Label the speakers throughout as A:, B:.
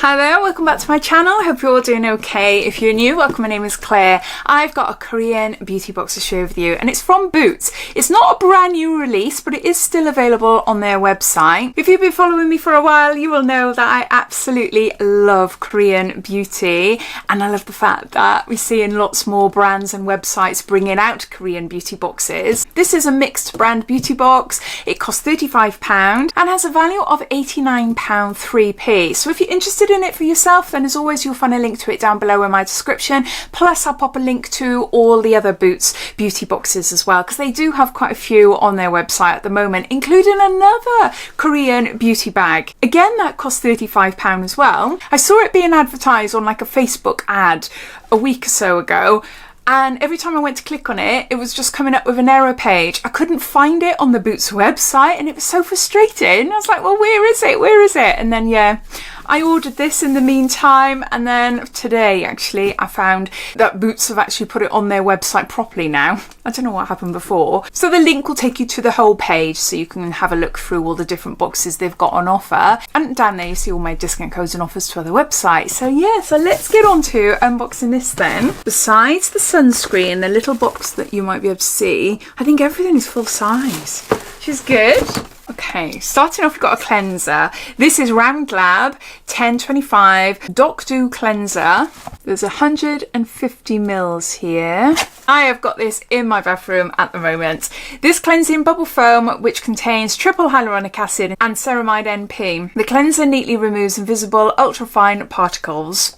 A: Hi there, welcome back to my channel. I hope you're all doing okay. If you're new, welcome. My name is Claire. I've got a Korean beauty box to share with you and it's from Boots. It's not a brand new release, but it is still available on their website. If you've been following me for a while, you will know that I absolutely love Korean beauty, and I love the fact that we're seeing lots more brands and websites bringing out Korean beauty boxes. This is a mixed brand beauty box. It costs £35 and has a value of £89 3p. So if you're interested in it for yourself, then as always you'll find a link to it down below in my description. Plus I'll pop a link to all the other Boots beauty boxes as well, because they do have quite a few on their website at the moment, including another Korean beauty bag. Again, that costs £35 as well. I saw it being advertised on like a Facebook ad a week or so ago, and every time I went to click on it, it was just coming up with an error page. I couldn't find it on the Boots website and it was so frustrating. I was like, well, where is it? Where is it? And then, yeah, I ordered this in the meantime, and then today actually I found that Boots have actually put it on their website properly now. I don't know what happened before. So the link will take you to the whole page so you can have a look through all the different boxes they've got on offer. And down there you see all my discount codes and offers to other websites. So yeah, so let's get on to unboxing this then. Besides the sunscreen, the little box that you might be able to see, I think everything is full size, which is good. Okay, starting off, we've got a cleanser. This is Round Lab 1025 Dokdo cleanser. There's 150 mils here. I have got this in my bathroom at the moment. This cleansing bubble foam, which contains triple hyaluronic acid and ceramide NP. The cleanser neatly removes invisible ultrafine particles.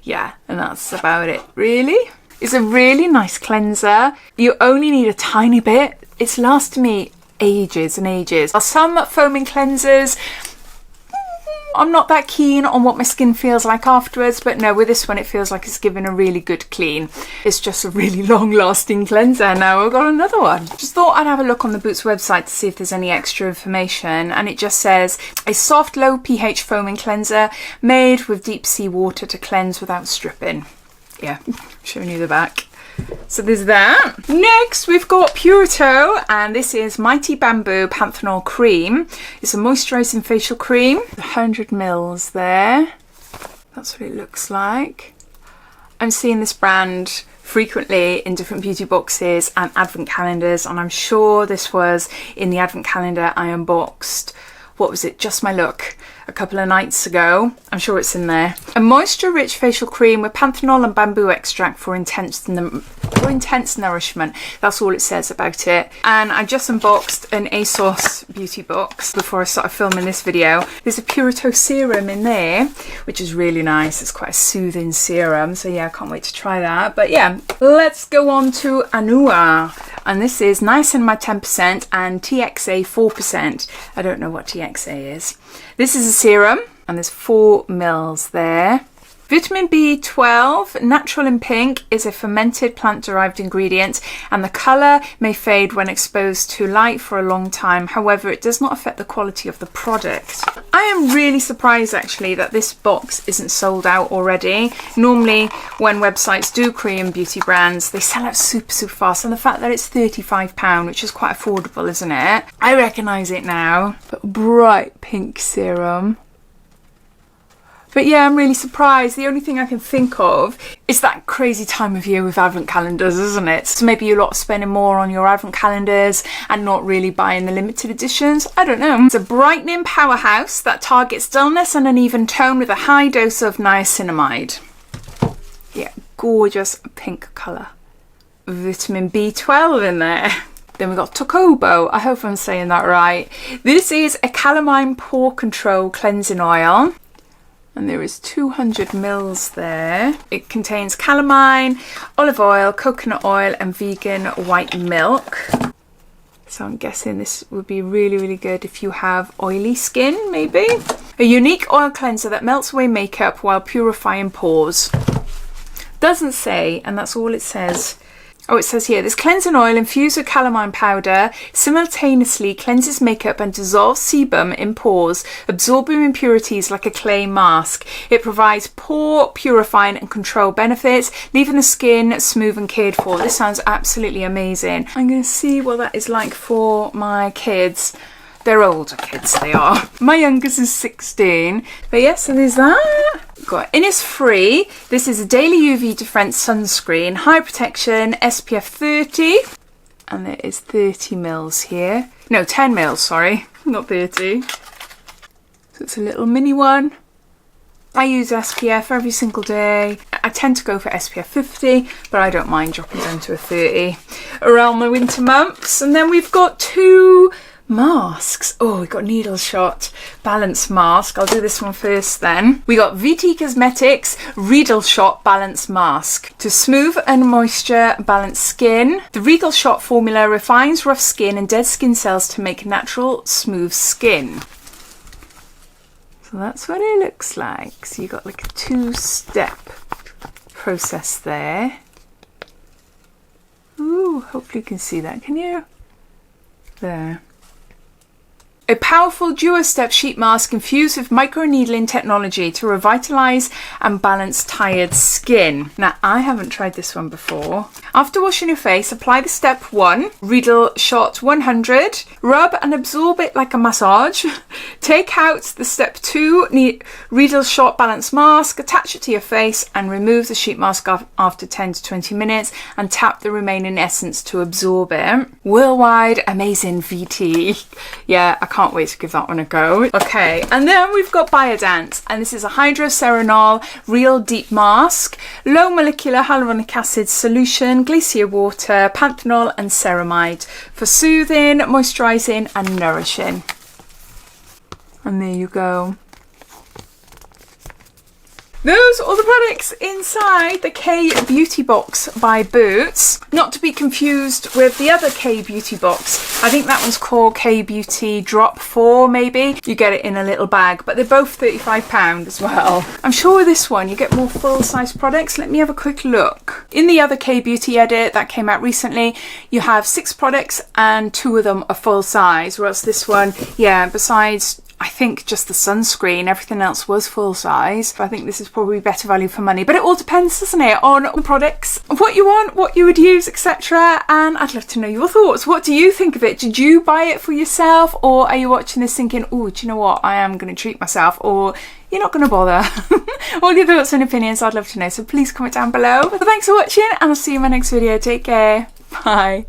A: Yeah, and that's about it, really. It's a really nice cleanser. You only need a tiny bit. It's lasted me ages and ages. Some foaming cleansers, I'm not that keen on what my skin feels like afterwards, but no, with this one it feels like it's giving a really good clean. It's just a really long lasting cleanser. Now I've got another one. Just thought I'd have a look on the Boots website to see if there's any extra information, and it just says a soft low pH foaming cleanser made with deep sea water to cleanse without stripping. Yeah, showing you the back. So there's that. Next we've got Purito, and this is Mighty Bamboo Panthenol Cream. It's a moisturising facial cream. 100 mils there. That's what it looks like. I'm seeing this brand frequently in different beauty boxes and advent calendars, and I'm sure this was in the advent calendar I unboxed. What was it? Just My Look a couple of nights ago. I'm sure it's in there. A moisture-rich facial cream with panthenol and bamboo extract for intense nourishment. That's all it says about it. And I just unboxed an ASOS beauty box before I started filming this video. There's a Purito serum in there, which is really nice. It's quite a soothing serum. So yeah, I can't wait to try that. But yeah, let's go on to Anua. And this is Niacinamide 10% and TXA 4%. I don't know what TXA is. This is a serum, and there's 4 mils there. Vitamin B12, natural in pink, is a fermented plant-derived ingredient, and the colour may fade when exposed to light for a long time. However, it does not affect the quality of the product. I am really surprised actually that this box isn't sold out already. Normally when websites do Korean beauty brands, they sell out super fast, and the fact that it's £35, which is quite affordable, isn't it? I recognise it now. But bright pink serum. But yeah, I'm really surprised. The only thing I can think of is that crazy time of year with advent calendars, isn't it? So maybe you're lot spending more on your advent calendars and not really buying the limited editions. I don't know. It's a brightening powerhouse that targets dullness and an even tone with a high dose of niacinamide. Yeah, gorgeous pink colour. Vitamin B12 in there. Then we've got Tocobo. I hope I'm saying that right. This is a calamine pore control cleansing oil. And there is 200 mils there. It contains calamine, olive oil, coconut oil and vegan white milk. So I'm guessing this would be really good if you have oily skin, maybe. A unique oil cleanser that melts away makeup while purifying pores. Doesn't say, and that's all it says. Oh, it says here, this cleansing oil infused with calamine powder simultaneously cleanses makeup and dissolves sebum in pores, absorbing impurities like a clay mask. It provides pore purifying and control benefits, leaving the skin smooth and cared for. This sounds absolutely amazing. I'm going to see what that is like for my kids. They're older kids, they are. My youngest is 16. But yes, so there's that. Got Innisfree. This is a daily UV defense sunscreen, high protection, SPF 30, and there is 30 mils here. No, 10 mils, sorry, not 30. So it's a little mini one. I use SPF every single day. I tend to go for SPF 50, but I don't mind dropping down to a 30 around the winter months. And then we've got 2 masks. Oh, we got Needle Shot Balance Mask. I'll do this one first then. We got VT Cosmetics Reedle Shot Balance Mask. To smooth and moisture balance skin, the Reedle Shot formula refines rough skin and dead skin cells to make natural smooth skin. So that's what it looks like. So you got like a 2-step process there. Ooh, hopefully you can see that, can you? There. A powerful duo-step sheet mask infused with microneedling technology to revitalise and balance tired skin. Now, I haven't tried this one before. After washing your face, apply the step 1, Reedle Shot 100. Rub and absorb it like a massage. Take out the step 2, Reedle Shot Balance Mask, attach it to your face and remove the sheet mask after 10 to 20 minutes and tap the remaining essence to absorb it. Worldwide amazing VT. Yeah, I can't wait to give that one a go. Okay, and then we've got Biodance, and this is a Hydro Cera-Nol Real Deep Mask, low molecular hyaluronic acid solution, glacier water, panthenol and ceramide for soothing, moisturising and nourishing. And there you go. Those are all the products inside the K Beauty Box by Boots. Not to be confused with the other K Beauty Box. I think that one's called K Beauty Drop 4 maybe. You get it in a little bag, but they're both £35 as well. I'm sure with this one you get more full-size products. Let me have a quick look. In the other K Beauty edit that came out recently, you have 6 products and 2 of them are full size, whereas this one, yeah, besides I think just the sunscreen, everything else was full size. I think this is probably better value for money, but it all depends, doesn't it, on the products, what you want, what you would use, etc. And I'd love to know your thoughts. What do you think of it? Did you buy it for yourself, or are you watching this thinking, oh, do you know what, I am going to treat myself, or you're not going to bother? All your thoughts and opinions, I'd love to know, so please comment down below. But thanks for watching, and I'll see you in my next video. Take care. Bye.